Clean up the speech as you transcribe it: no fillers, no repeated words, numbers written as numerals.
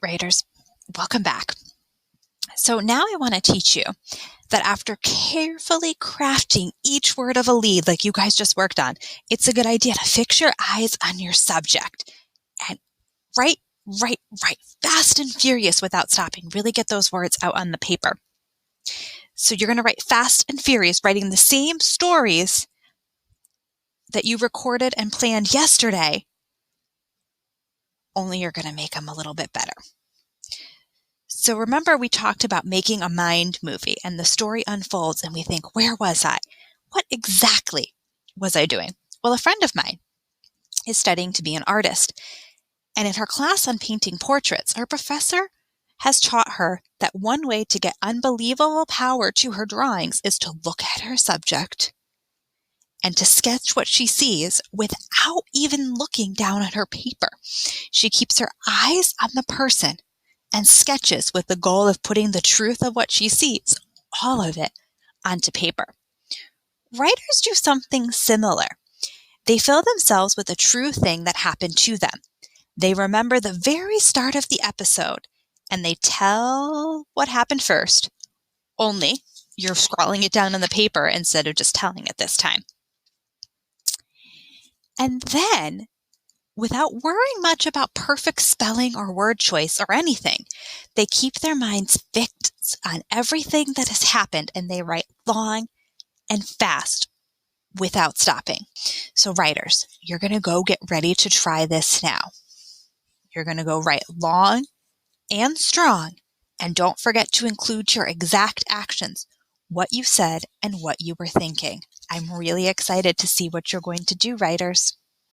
Writers, welcome back. So now I want to teach you that after carefully crafting each word of a lead like you guys just worked on, it's a good idea to fix your eyes on your subject and write, fast and furious without stopping. Really get those words out on the paper. So you're going to write fast and furious, writing the same stories that you recorded and planned yesterday, only you're going to make them a little bit better. So remember we talked about making a mind movie and the story unfolds and we think, where was I? What exactly was I doing? Well, a friend of mine is studying to be an artist. And in her class on painting portraits, our professor has taught her that one way to get unbelievable power to her drawings is to look at her subject and to sketch what she sees without even looking down at her paper. She keeps her eyes on the person and sketches with the goal of putting the truth of what she sees, all of it, onto paper. Writers do something similar. They fill themselves with a true thing that happened to them. They remember the very start of the episode, and they tell what happened first, only you're scrawling it down on the paper instead of just telling it this time. And then, without worrying much about perfect spelling or word choice or anything, they keep their minds fixed on everything that has happened and they write long and fast without stopping. So writers, you're going to go get ready to try this now. You're going to go write long and strong, and don't forget to include your exact actions, what you said and what you were thinking. I'm really excited to see what you're going to do, writers.